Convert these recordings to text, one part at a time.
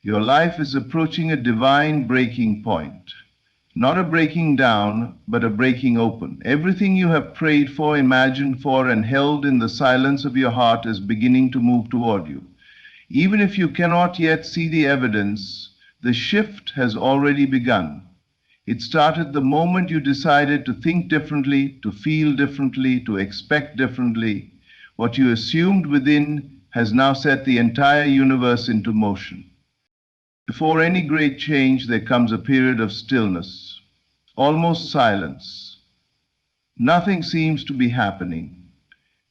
Your life is approaching a divine breaking point. Not a breaking down, but a breaking open. Everything you have prayed for, imagined for, and held in the silence of your heart is beginning to move toward you. Even if you cannot yet see the evidence, the shift has already begun. It started the moment you decided to think differently, to feel differently, to expect differently. What you assumed within has now set the entire universe into motion. Before any great change, there comes a period of stillness, almost silence. Nothing seems to be happening.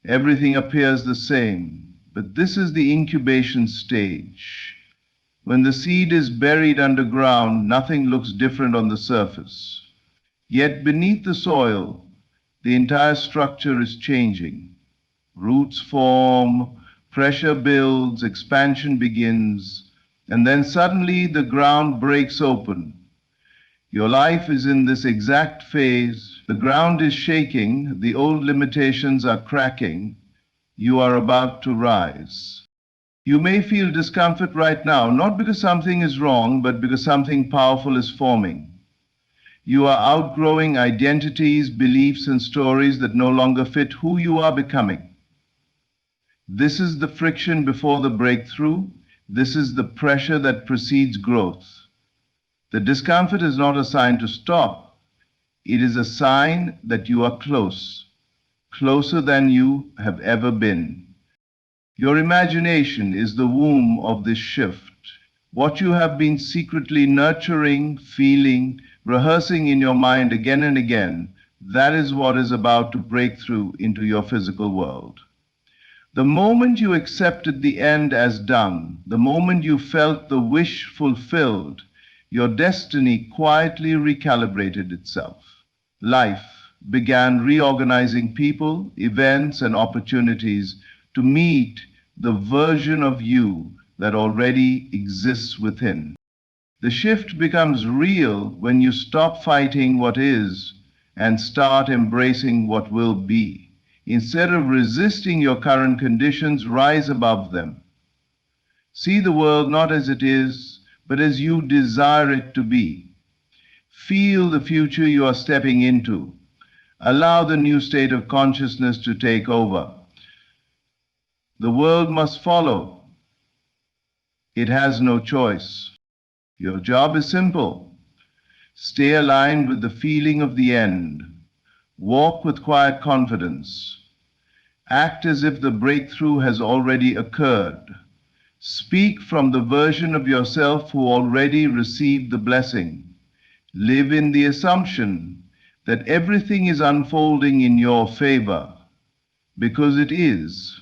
Everything appears the same, but this is the incubation stage. When the seed is buried underground, nothing looks different on the surface. Yet beneath the soil, the entire structure is changing. Roots form, pressure builds, expansion begins, and then suddenly the ground breaks open. Your life is in this exact phase. The ground is shaking, the old limitations are cracking. You are about to rise. You may feel discomfort right now, not because something is wrong, but because something powerful is forming. You are outgrowing identities, beliefs, and stories that no longer fit who you are becoming. This is the friction before the breakthrough. This is the pressure that precedes growth. The discomfort is not a sign to stop. It is a sign that you are close, closer than you have ever been. Your imagination is the womb of this shift. What you have been secretly nurturing, feeling, rehearsing in your mind again and again, that is what is about to break through into your physical world. The moment you accepted the end as done, the moment you felt the wish fulfilled, your destiny quietly recalibrated itself. Life began reorganizing people, events, and opportunities to meet the version of you that already exists within. The shift becomes real when you stop fighting what is and start embracing what will be. Instead of resisting your current conditions, rise above them. See the world not as it is, but as you desire it to be. Feel the future you are stepping into. Allow the new state of consciousness to take over. The world must follow. It has no choice. Your job is simple. Stay aligned with the feeling of the end. Walk with quiet confidence. Act as if the breakthrough has already occurred. Speak from the version of yourself who already received the blessing. Live in the assumption that everything is unfolding in your favor, because it is.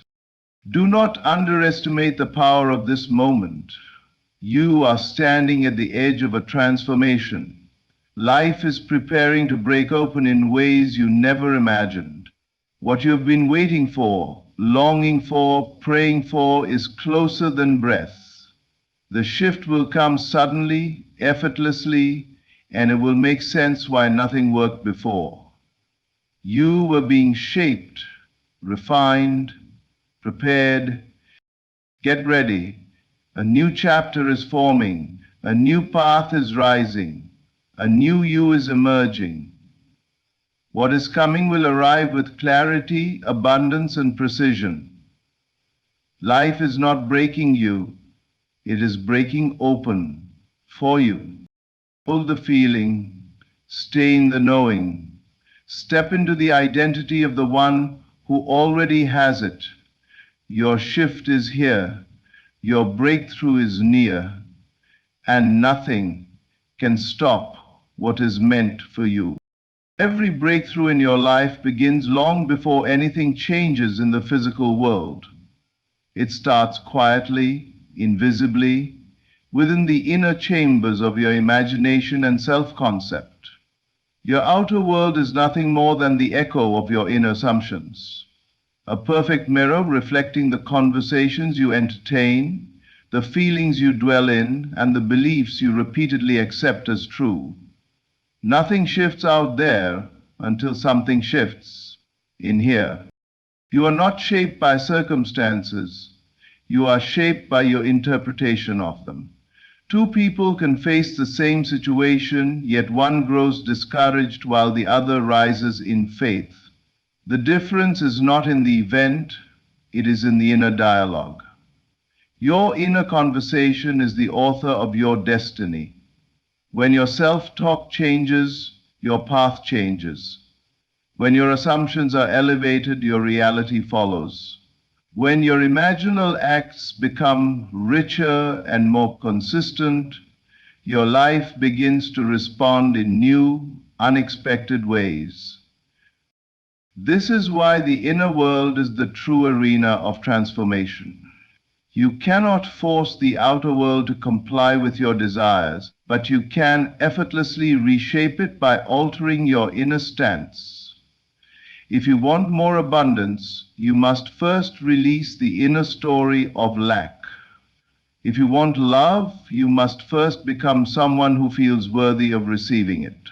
Do not underestimate the power of this moment. You are standing at the edge of a transformation. Life is preparing to break open in ways you never imagined. What you have been waiting for, longing for, praying for is closer than breath. The shift will come suddenly, effortlessly, and it will make sense why nothing worked before. You were being shaped, refined, prepared. Get ready. A new chapter is forming. A new path is rising. A new you is emerging. What is coming will arrive with clarity, abundance, and precision. Life is not breaking you. It is breaking open for you. Hold the feeling. Stay in the knowing. Step into the identity of the one who already has it. Your shift is here. Your breakthrough is near. And nothing can stop what is meant for you. Every breakthrough in your life begins long before anything changes in the physical world. It starts quietly, invisibly, within the inner chambers of your imagination and self-concept. Your outer world is nothing more than the echo of your inner assumptions, a perfect mirror reflecting the conversations you entertain, the feelings you dwell in, and the beliefs you repeatedly accept as true. Nothing shifts out there until something shifts in here. You are not shaped by circumstances. You are shaped by your interpretation of them. Two people can face the same situation, yet one grows discouraged while the other rises in faith. The difference is not in the event, it is in the inner dialogue. Your inner conversation is the author of your destiny. When your self-talk changes, your path changes. When your assumptions are elevated, your reality follows. When your imaginal acts become richer and more consistent, your life begins to respond in new, unexpected ways. This is why the inner world is the true arena of transformation. You cannot force the outer world to comply with your desires, but you can effortlessly reshape it by altering your inner stance. If you want more abundance, you must first release the inner story of lack. If you want love, you must first become someone who feels worthy of receiving it.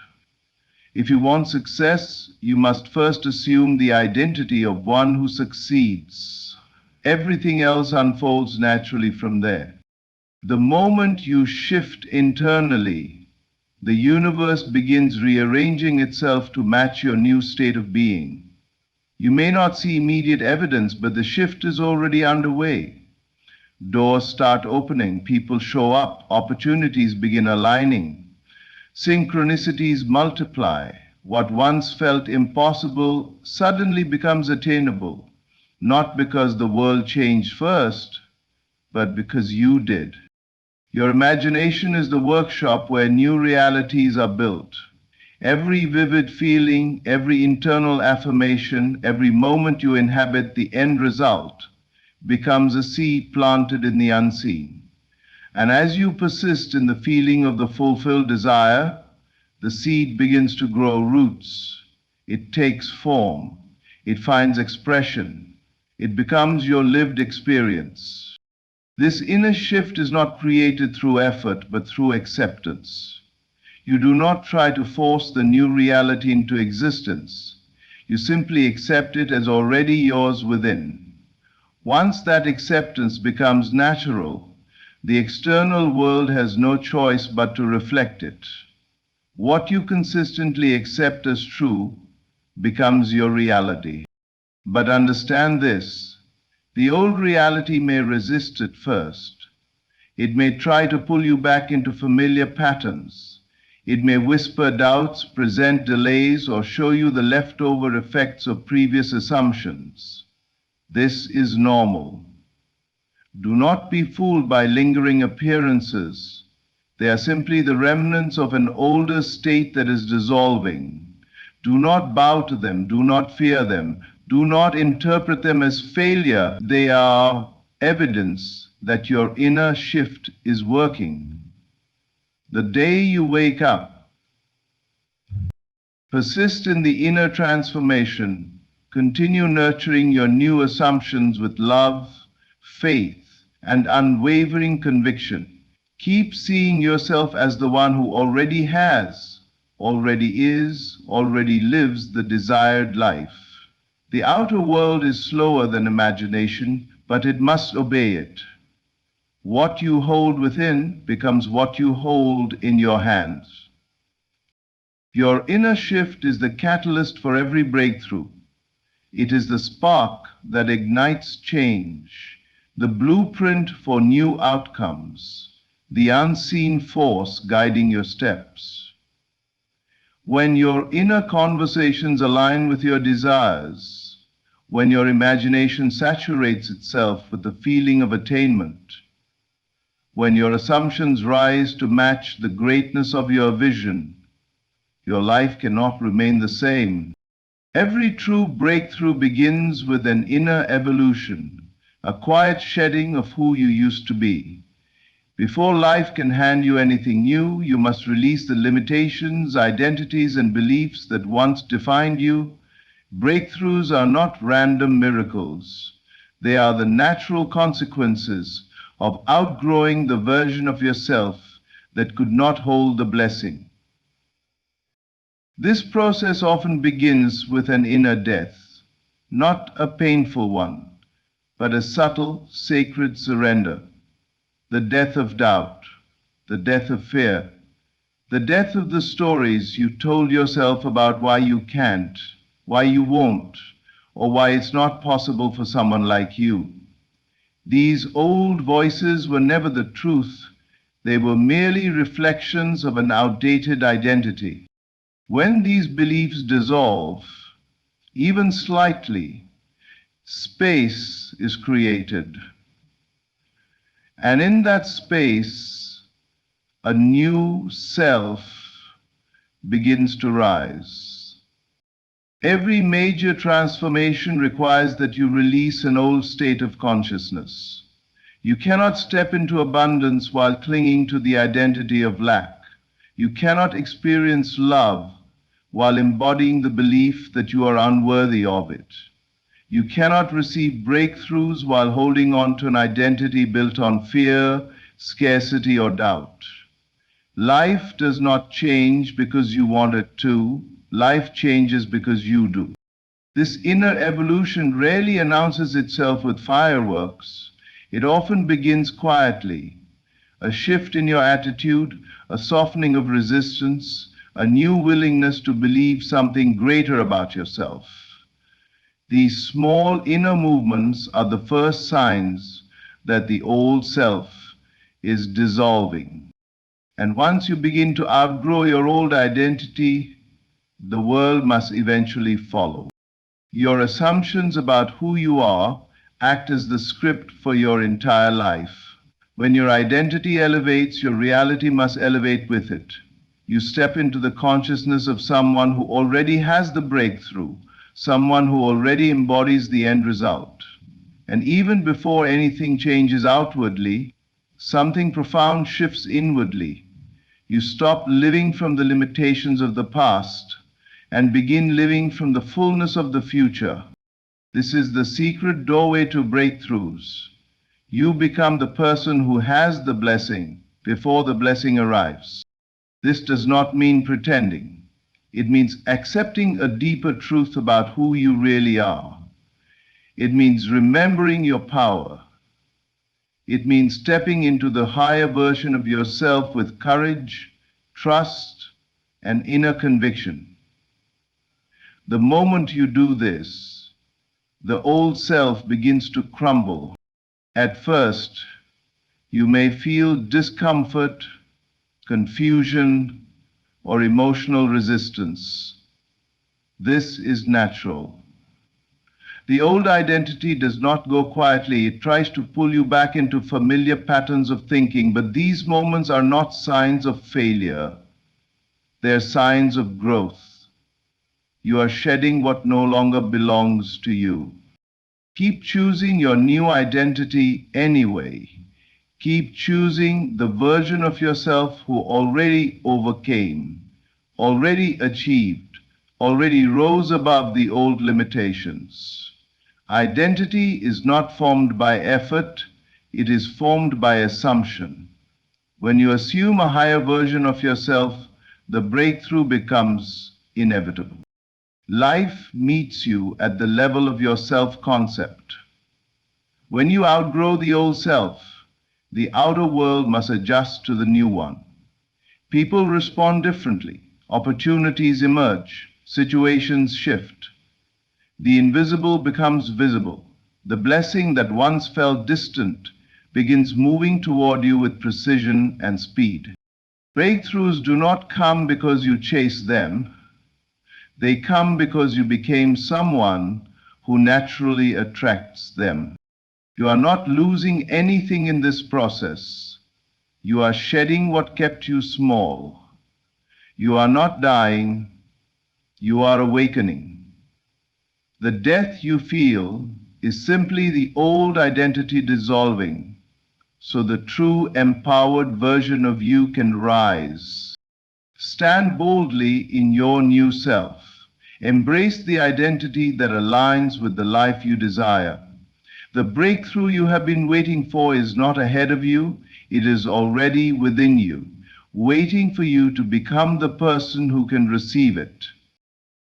If you want success, you must first assume the identity of one who succeeds. Everything else unfolds naturally from there. The moment you shift internally, the universe begins rearranging itself to match your new state of being. You may not see immediate evidence, but the shift is already underway. Doors start opening, people show up, opportunities begin aligning. Synchronicities multiply. What once felt impossible suddenly becomes attainable. Not because the world changed first, but because you did. Your imagination is the workshop where new realities are built. Every vivid feeling, every internal affirmation, every moment you inhabit the end result becomes a seed planted in the unseen. And as you persist in the feeling of the fulfilled desire, the seed begins to grow roots. It takes form. It finds expression. It becomes your lived experience. This inner shift is not created through effort, but through acceptance. You do not try to force the new reality into existence. You simply accept it as already yours within. Once that acceptance becomes natural, the external world has no choice but to reflect it. What you consistently accept as true becomes your reality. But understand this, the old reality may resist at first. It may try to pull you back into familiar patterns. It may whisper doubts, present delays, or show you the leftover effects of previous assumptions. This is normal. Do not be fooled by lingering appearances. They are simply the remnants of an older state that is dissolving. Do not bow to them. Do not fear them. Do not interpret them as failure. They are evidence that your inner shift is working. The day you wake up, persist in the inner transformation. Continue nurturing your new assumptions with love, faith, and unwavering conviction. Keep seeing yourself as the one who already has, already is, already lives the desired life. The outer world is slower than imagination, but it must obey it. What you hold within becomes what you hold in your hands. Your inner shift is the catalyst for every breakthrough. It is the spark that ignites change, the blueprint for new outcomes, the unseen force guiding your steps. When your inner conversations align with your desires, when your imagination saturates itself with the feeling of attainment, when your assumptions rise to match the greatness of your vision, your life cannot remain the same. Every true breakthrough begins with an inner evolution, a quiet shedding of who you used to be. Before life can hand you anything new, you must release the limitations, identities, and beliefs that once defined you. Breakthroughs are not random miracles. They are the natural consequences of outgrowing the version of yourself that could not hold the blessing. This process often begins with an inner death, not a painful one, but a subtle, sacred surrender. The death of doubt, the death of fear, the death of the stories you told yourself about why you can't, why you won't, or why it's not possible for someone like you. These old voices were never the truth. They were merely reflections of an outdated identity. When these beliefs dissolve, even slightly, space is created. And in that space, a new self begins to rise. Every major transformation requires that you release an old state of consciousness. You cannot step into abundance while clinging to the identity of lack. You cannot experience love while embodying the belief that you are unworthy of it. You cannot receive breakthroughs while holding on to an identity built on fear, scarcity, or doubt. Life does not change because you want it to. Life changes because you do. This inner evolution rarely announces itself with fireworks. It often begins quietly. A shift in your attitude, a softening of resistance, a new willingness to believe something greater about yourself. These small inner movements are the first signs that the old self is dissolving. And once you begin to outgrow your old identity, the world must eventually follow. Your assumptions about who you are act as the script for your entire life. When your identity elevates, your reality must elevate with it. You step into the consciousness of someone who already has the breakthrough, someone who already embodies the end result. And even before anything changes outwardly, something profound shifts inwardly. You stop living from the limitations of the past and begin living from the fullness of the future. This is the secret doorway to breakthroughs. You become the person who has the blessing before the blessing arrives. This does not mean pretending. It means accepting a deeper truth about who you really are. It means remembering your power. It means stepping into the higher version of yourself with courage, trust, and inner conviction. The moment you do this, the old self begins to crumble. At first, you may feel discomfort, confusion, or emotional resistance. This is natural. The old identity does not go quietly. It tries to pull you back into familiar patterns of thinking, but these moments are not signs of failure. They're signs of growth. You are shedding what no longer belongs to you. Keep choosing your new identity anyway. Keep choosing the version of yourself who already overcame, already achieved, already rose above the old limitations. Identity is not formed by effort, it is formed by assumption. When you assume a higher version of yourself, the breakthrough becomes inevitable. Life meets you at the level of your self-concept. When you outgrow the old self, the outer world must adjust to the new one. People respond differently. Opportunities emerge. Situations shift. The invisible becomes visible. The blessing that once felt distant begins moving toward you with precision and speed. Breakthroughs do not come because you chase them. They come because you became someone who naturally attracts them. You are not losing anything in this process. You are shedding what kept you small. You are not dying. You are awakening. The death you feel is simply the old identity dissolving, so the true empowered version of you can rise. Stand boldly in your new self. Embrace the identity that aligns with the life you desire. The breakthrough you have been waiting for is not ahead of you, it is already within you, waiting for you to become the person who can receive it.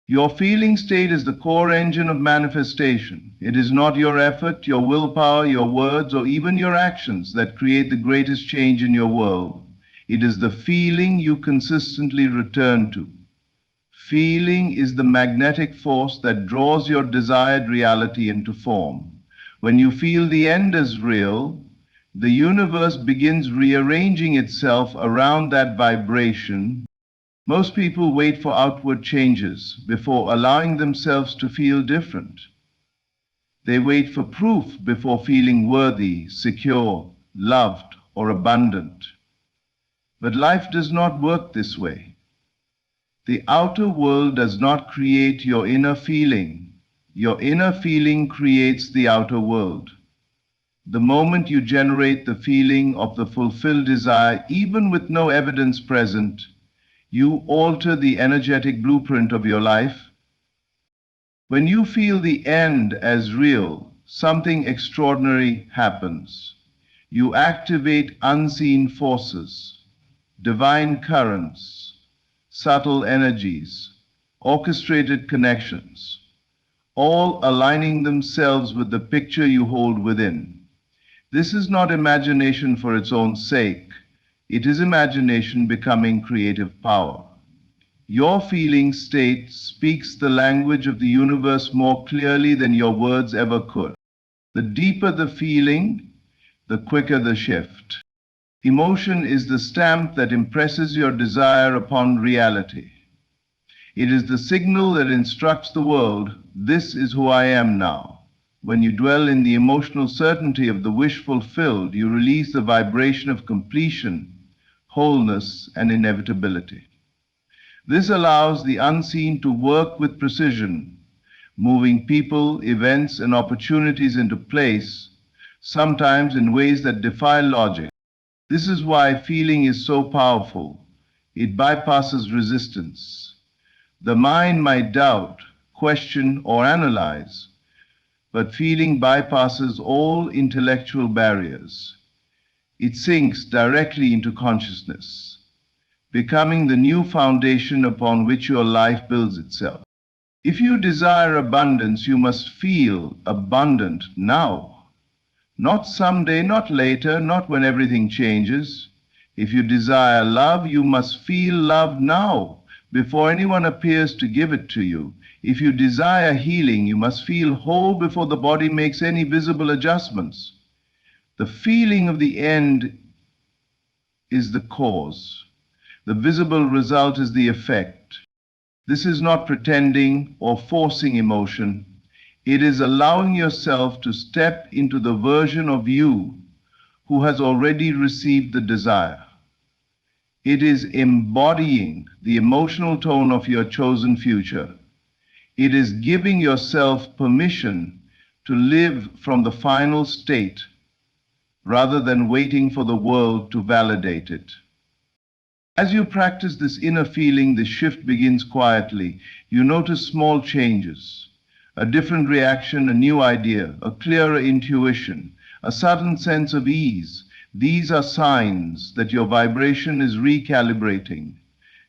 Your feeling state is the core engine of manifestation. It is not your effort, your willpower, your words, or even your actions that create the greatest change in your world. It is the feeling you consistently return to. Feeling is the magnetic force that draws your desired reality into form. When you feel the end as real, the universe begins rearranging itself around that vibration. Most people wait for outward changes before allowing themselves to feel different. They wait for proof before feeling worthy, secure, loved, or abundant. But life does not work this way. The outer world does not create your inner feeling. Your inner feeling creates the outer world. The moment you generate the feeling of the fulfilled desire, even with no evidence present, you alter the energetic blueprint of your life. When you feel the end as real, something extraordinary happens. You activate unseen forces, divine currents, subtle energies, orchestrated connections, all aligning themselves with the picture you hold within. This is not imagination for its own sake. It is imagination becoming creative power. Your feeling state speaks the language of the universe more clearly than your words ever could. The deeper the feeling, the quicker the shift. Emotion is the stamp that impresses your desire upon reality. It is the signal that instructs the world, this is who I am now. When you dwell in the emotional certainty of the wish fulfilled, you release the vibration of completion, wholeness, and inevitability. This allows the unseen to work with precision, moving people, events, and opportunities into place, sometimes in ways that defy logic. This is why feeling is so powerful. It bypasses resistance. The mind might doubt, question, or analyze, but feeling bypasses all intellectual barriers. It sinks directly into consciousness, becoming the new foundation upon which your life builds itself. If you desire abundance, you must feel abundant now. Not someday, not later, not when everything changes. If you desire love, you must feel love now, before anyone appears to give it to you. If you desire healing, you must feel whole before the body makes any visible adjustments. The feeling of the end is the cause. The visible result is the effect. This is not pretending or forcing emotion. It is allowing yourself to step into the version of you who has already received the desire. It is embodying the emotional tone of your chosen future. It is giving yourself permission to live from the final state rather than waiting for the world to validate it. As you practice this inner feeling, the shift begins quietly. You notice small changes, a different reaction, a new idea, a clearer intuition, a sudden sense of ease. These are signs that your vibration is recalibrating.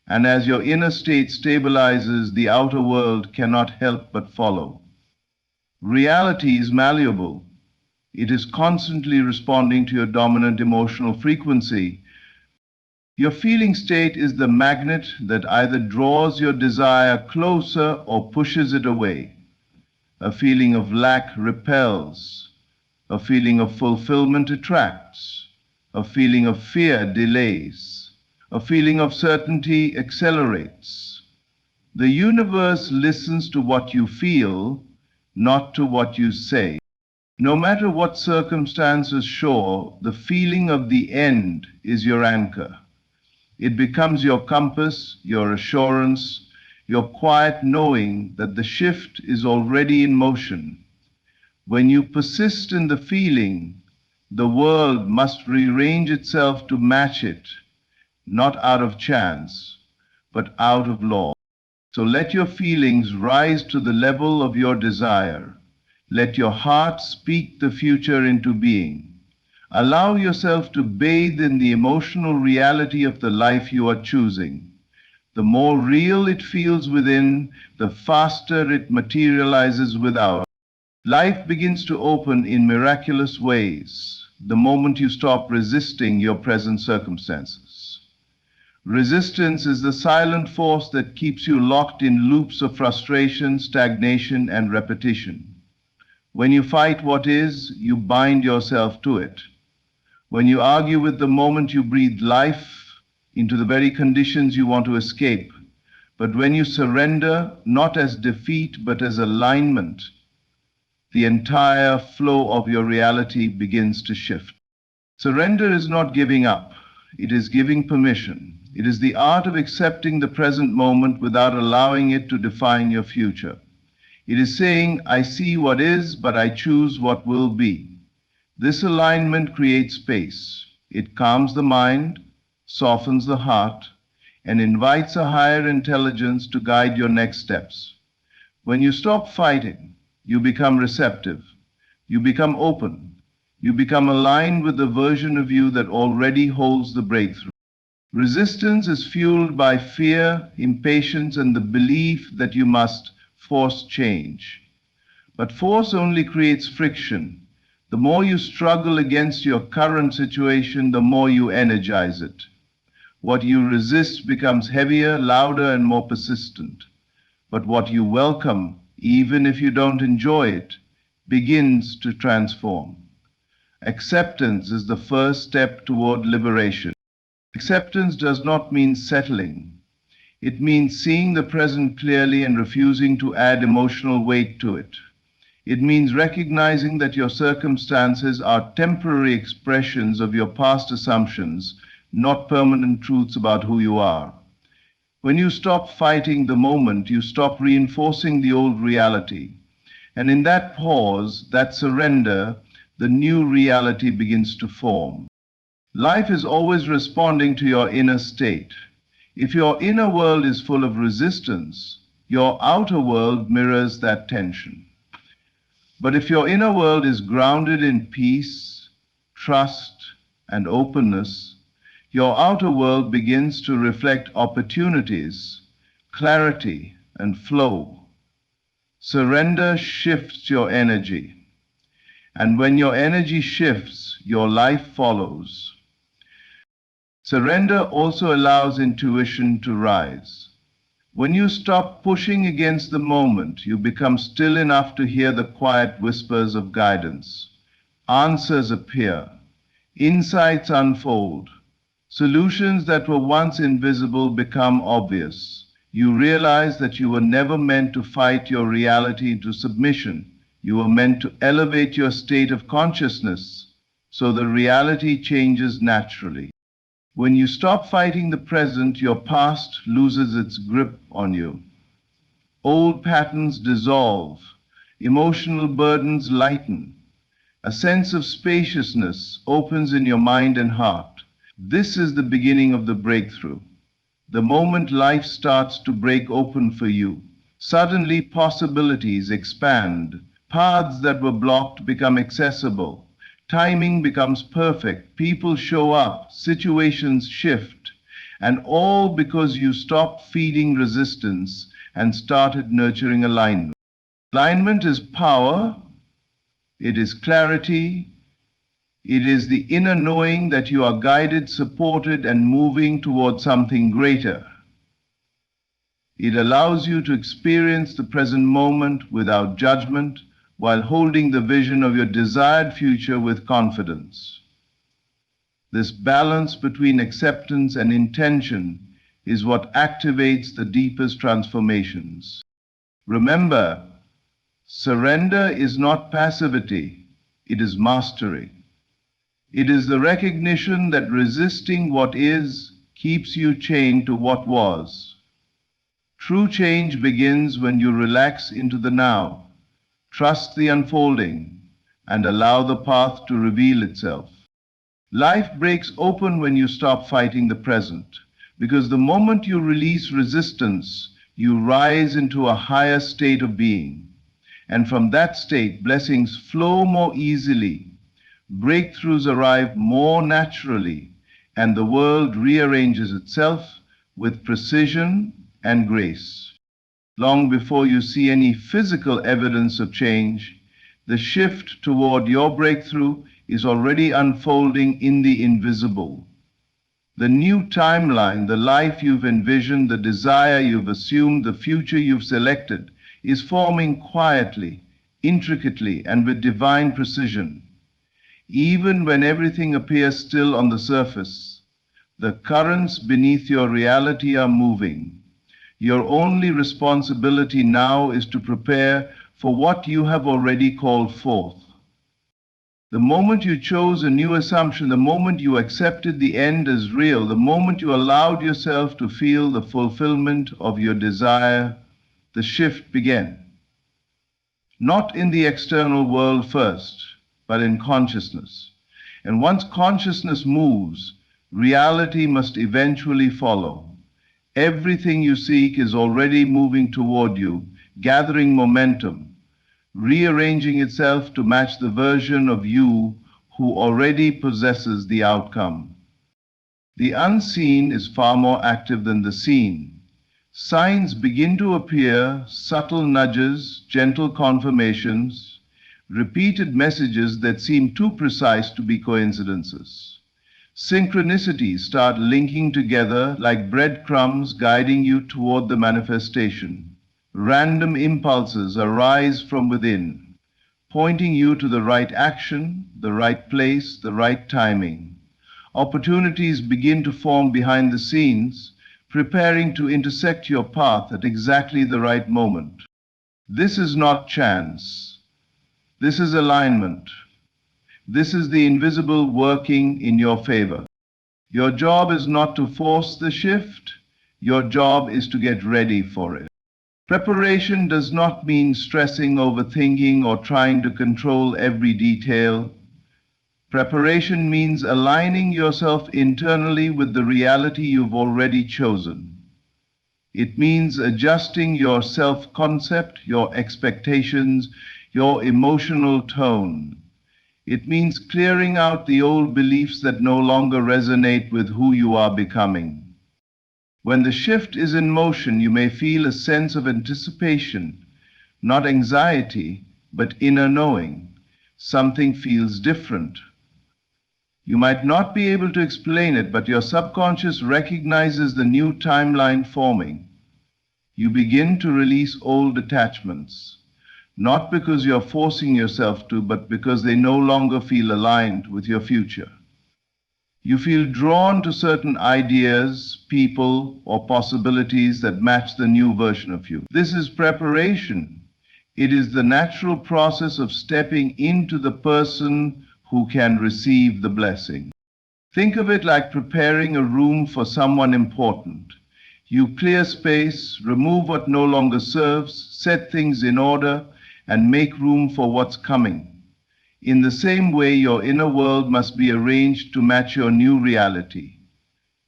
And as your inner state stabilizes, the outer world cannot help but follow. Reality is malleable. It is constantly responding to your dominant emotional frequency. Your feeling state is the magnet that either draws your desire closer or pushes it away. A feeling of lack repels. A feeling of fulfillment attracts. A feeling of fear delays. A feeling of certainty accelerates. The universe listens to what you feel, not to what you say. No matter what circumstances show, the feeling of the end is your anchor. It becomes your compass, your assurance, your quiet knowing that the shift is already in motion. When you persist in the feeling, the world must rearrange itself to match it, not out of chance, but out of law. So let your feelings rise to the level of your desire. Let your heart speak the future into being. Allow yourself to bathe in the emotional reality of the life you are choosing. The more real it feels within, the faster it materializes without. Life begins to open in miraculous ways the moment you stop resisting your present circumstances. Resistance is the silent force that keeps you locked in loops of frustration, stagnation, and repetition. When you fight what is, you bind yourself to it. When you argue with the moment, you breathe life into the very conditions you want to escape. But when you surrender, not as defeat, but as alignment, the entire flow of your reality begins to shift. Surrender is not giving up, it is giving permission. It is the art of accepting the present moment without allowing it to define your future. It is saying, I see what is, but I choose what will be. This alignment creates space. It calms the mind, softens the heart, and invites a higher intelligence to guide your next steps. When you stop fighting, you become receptive. You become open. You become aligned with the version of you that already holds the breakthrough. Resistance is fueled by fear, impatience, and the belief that you must force change. But force only creates friction. The more you struggle against your current situation, the more you energize it. What you resist becomes heavier, louder, and more persistent. But what you welcome, even if you don't enjoy it, begins to transform. Acceptance is the first step toward liberation. Acceptance does not mean settling. It means seeing the present clearly and refusing to add emotional weight to it. It means recognizing that your circumstances are temporary expressions of your past assumptions, not permanent truths about who you are. When you stop fighting the moment, you stop reinforcing the old reality. And in that pause, that surrender, the new reality begins to form. Life is always responding to your inner state. If your inner world is full of resistance, your outer world mirrors that tension. But if your inner world is grounded in peace, trust, and openness, your outer world begins to reflect opportunities, clarity, and flow. Surrender shifts your energy. And when your energy shifts, your life follows. Surrender also allows intuition to rise. When you stop pushing against the moment, you become still enough to hear the quiet whispers of guidance. Answers appear. Insights unfold. Solutions that were once invisible become obvious. You realize that you were never meant to fight your reality into submission. You were meant to elevate your state of consciousness so the reality changes naturally. When you stop fighting the present, your past loses its grip on you. Old patterns dissolve, emotional burdens lighten. A sense of spaciousness opens in your mind and heart. This is the beginning of the breakthrough. The moment life starts to break open for you, suddenly possibilities expand. Paths that were blocked become accessible. Timing becomes perfect. People show up. Situations shift. And all because you stopped feeding resistance and started nurturing alignment. Alignment is power. It is clarity. It is the inner knowing that you are guided, supported, and moving toward something greater. It allows you to experience the present moment without judgment, while holding the vision of your desired future with confidence. This balance between acceptance and intention is what activates the deepest transformations. Remember, surrender is not passivity, it is mastery. It is the recognition that resisting what is keeps you chained to what was. True change begins when you relax into the now. Trust the unfolding, and allow the path to reveal itself. Life breaks open when you stop fighting the present, because the moment you release resistance, you rise into a higher state of being. And from that state, blessings flow more easily, breakthroughs arrive more naturally, and the world rearranges itself with precision and grace. Long before you see any physical evidence of change, the shift toward your breakthrough is already unfolding in the invisible. The new timeline, the life you've envisioned, the desire you've assumed, the future you've selected, is forming quietly, intricately, and with divine precision. Even when everything appears still on the surface, the currents beneath your reality are moving. Your only responsibility now is to prepare for what you have already called forth. The moment you chose a new assumption, the moment you accepted the end as real, the moment you allowed yourself to feel the fulfillment of your desire, the shift began. Not in the external world first, but in consciousness. And once consciousness moves, reality must eventually follow. Everything you seek is already moving toward you, gathering momentum, rearranging itself to match the version of you who already possesses the outcome. The unseen is far more active than the seen. Signs begin to appear, subtle nudges, gentle confirmations, repeated messages that seem too precise to be coincidences. Synchronicities start linking together like breadcrumbs guiding you toward the manifestation. Random impulses arise from within, pointing you to the right action, the right place, the right timing. Opportunities begin to form behind the scenes, preparing to intersect your path at exactly the right moment. This is not chance. This is alignment. This is the invisible working in your favor. Your job is not to force the shift. Your job is to get ready for it. Preparation does not mean stressing, overthinking, or trying to control every detail. Preparation means aligning yourself internally with the reality you've already chosen. It means adjusting your self-concept, your expectations, your emotional tone. It means clearing out the old beliefs that no longer resonate with who you are becoming. When the shift is in motion, you may feel a sense of anticipation, not anxiety, but inner knowing. Something feels different. You might not be able to explain it, but your subconscious recognizes the new timeline forming. You begin to release old attachments, not because you're forcing yourself to, but because they no longer feel aligned with your future. You feel drawn to certain ideas, people, or possibilities that match the new version of you. This is preparation. It is the natural process of stepping into the person who can receive the blessing. Think of it like preparing a room for someone important. You clear space, remove what no longer serves, set things in order, and make room for what's coming. In the same way, your inner world must be arranged to match your new reality.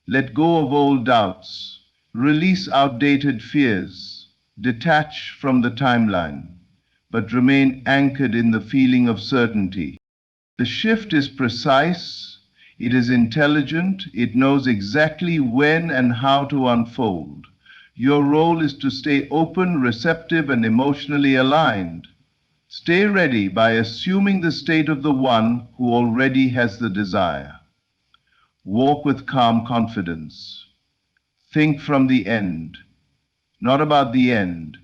Let go of old doubts, release outdated fears, detach from the timeline, but remain anchored in the feeling of certainty. The shift is precise, it is intelligent, it knows exactly when and how to unfold. Your role is to stay open, receptive, and emotionally aligned. Stay ready by assuming the state of the one who already has the desire. Walk with calm confidence. Think from the end, not about the end.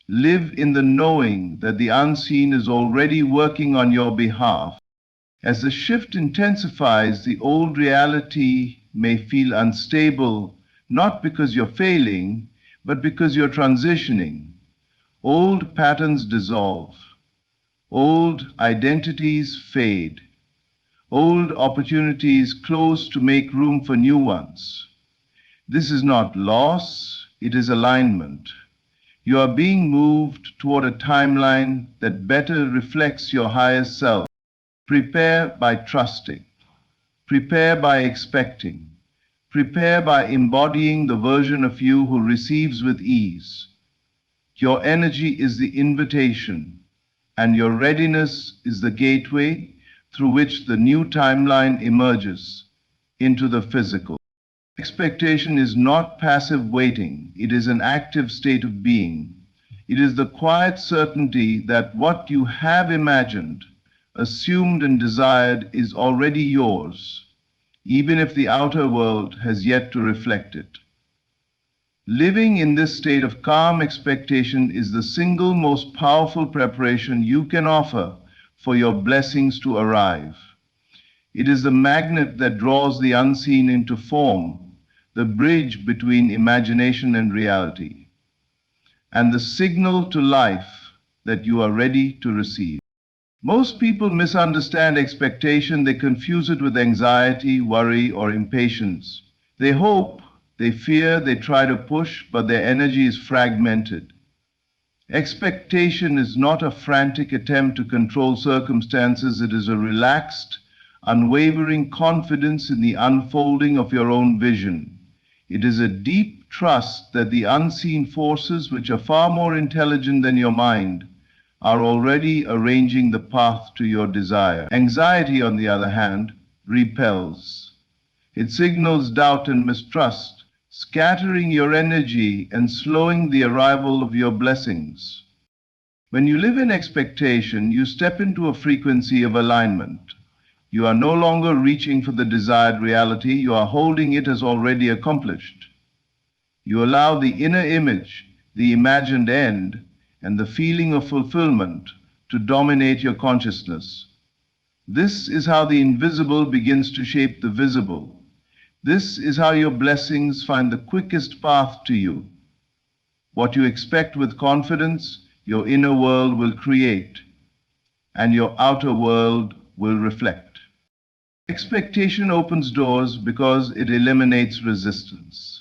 Live in the knowing that the unseen is already working on your behalf. As the shift intensifies, the old reality may feel unstable, not because you're failing, but because you're transitioning. Old patterns dissolve. Old identities fade. Old opportunities close to make room for new ones. This is not loss, it is alignment. You are being moved toward a timeline that better reflects your higher self. Prepare by trusting. Prepare by expecting. Prepare by embodying the version of you who receives with ease. Your energy is the invitation, and your readiness is the gateway through which the new timeline emerges into the physical. Expectation is not passive waiting, it is an active state of being. It is the quiet certainty that what you have imagined, assumed, and desired is already yours. even if the outer world has yet to reflect it. Living in this state of calm expectation is the single most powerful preparation you can offer for your blessings to arrive. It is the magnet that draws the unseen into form, the bridge between imagination and reality, and the signal to life that you are ready to receive. Most people misunderstand expectation. They confuse it with anxiety, worry, or impatience. They hope, they fear, they try to push, but their energy is fragmented. Expectation is not a frantic attempt to control circumstances. It is a relaxed, unwavering confidence in the unfolding of your own vision. It is a deep trust that the unseen forces, which are far more intelligent than your mind, are already arranging the path to your desire. Anxiety, on the other hand, repels. It signals doubt and mistrust, scattering your energy and slowing the arrival of your blessings. When you live in expectation, you step into a frequency of alignment. You are no longer reaching for the desired reality, you are holding it as already accomplished. You allow the inner image, the imagined end, and the feeling of fulfillment to dominate your consciousness. This is how the invisible begins to shape the visible. This is how your blessings find the quickest path to you. What you expect with confidence, your inner world will create, and your outer world will reflect. Expectation opens doors because it eliminates resistance.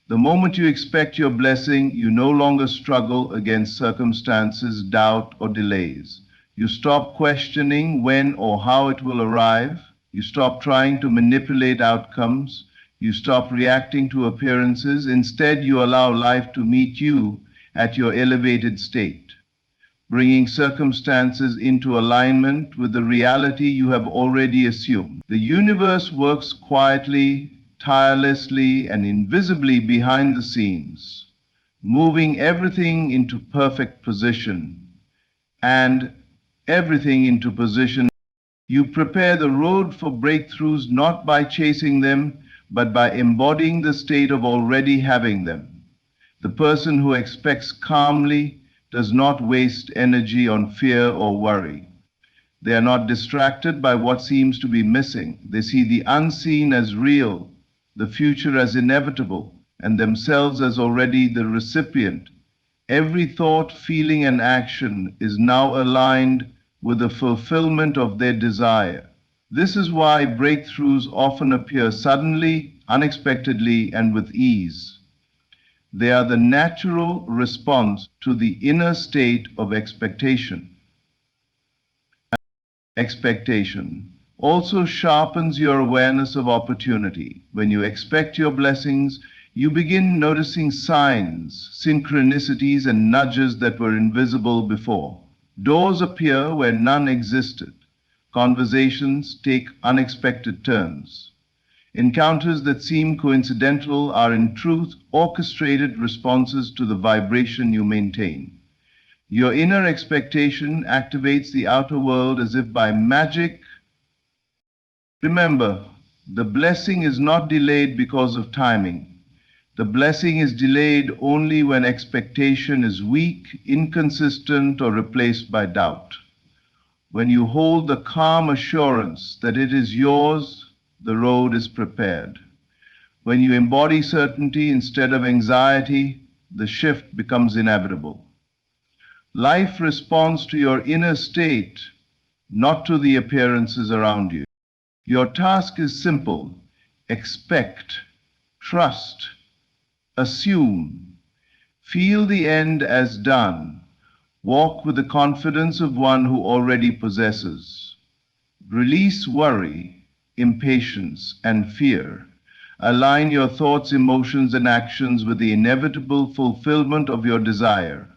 The moment you expect your blessing, you no longer struggle against circumstances, doubt, or delays. You stop questioning when or how it will arrive. You stop trying to manipulate outcomes. You stop reacting to appearances. Instead, you allow life to meet you at your elevated state, bringing circumstances into alignment with the reality you have already assumed. The universe works quietly, tirelessly, and invisibly behind the scenes, moving everything into perfect position, and everything into position. You prepare the road for breakthroughs not by chasing them, but by embodying the state of already having them. The person who expects calmly does not waste energy on fear or worry. They are not distracted by what seems to be missing. They see the unseen as real, the future as inevitable, and themselves as already the recipient. Every thought, feeling, and action is now aligned with the fulfillment of their desire. This is why breakthroughs often appear suddenly, unexpectedly, and with ease. They are the natural response to the inner state of expectation. Expectation also sharpens your awareness of opportunity. When you expect your blessings, you begin noticing signs, synchronicities, and nudges that were invisible before. Doors appear where none existed. Conversations take unexpected turns. Encounters that seem coincidental are in truth orchestrated responses to the vibration you maintain. Your inner expectation activates the outer world as if by magic. Remember, the blessing is not delayed because of timing. The blessing is delayed only when expectation is weak, inconsistent, or replaced by doubt. When you hold the calm assurance that it is yours, the road is prepared. When you embody certainty instead of anxiety, the shift becomes inevitable. Life responds to your inner state, not to the appearances around you. Your task is simple: expect, trust, assume, feel the end as done, walk with the confidence of one who already possesses. Release worry, impatience, and fear. Align your thoughts, emotions, and actions with the inevitable fulfillment of your desire.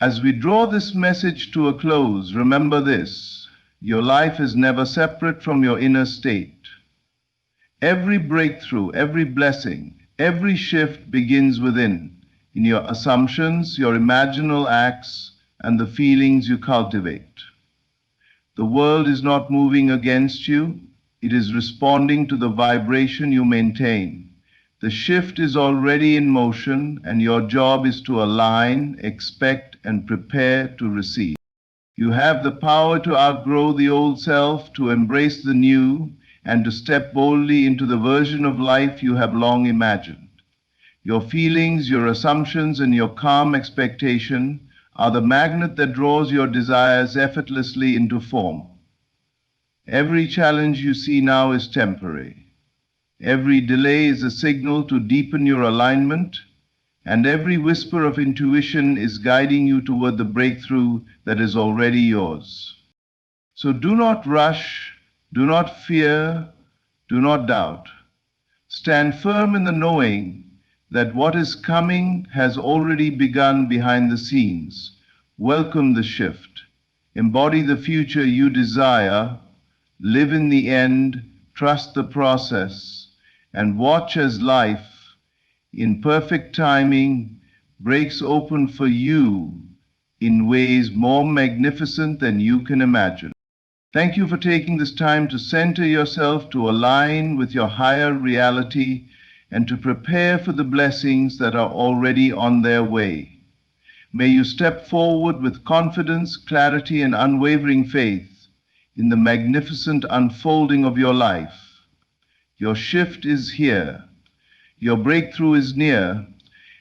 As we draw this message to a close, remember this: your life is never separate from your inner state. Every breakthrough, every blessing, every shift begins within, in your assumptions, your imaginal acts, and the feelings you cultivate. The world is not moving against you. It is responding to the vibration you maintain. The shift is already in motion, and your job is to align, expect, and prepare to receive. You have the power to outgrow the old self, to embrace the new, and to step boldly into the version of life you have long imagined. Your feelings, your assumptions, and your calm expectation are the magnet that draws your desires effortlessly into form. Every challenge you see now is temporary. Every delay is a signal to deepen your alignment, and every whisper of intuition is guiding you toward the breakthrough that is already yours. So do not rush, do not fear, do not doubt. Stand firm in the knowing that what is coming has already begun behind the scenes. Welcome the shift. Embody the future you desire. Live in the end, trust the process, and watch as life, in perfect timing, breaks open for you in ways more magnificent than you can imagine. Thank you for taking this time to center yourself, to align with your higher reality, and to prepare for the blessings that are already on their way. May you step forward with confidence, clarity, and unwavering faith in the magnificent unfolding of your life. Your shift is here, your breakthrough is near,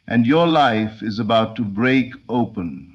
and your life is about to break open.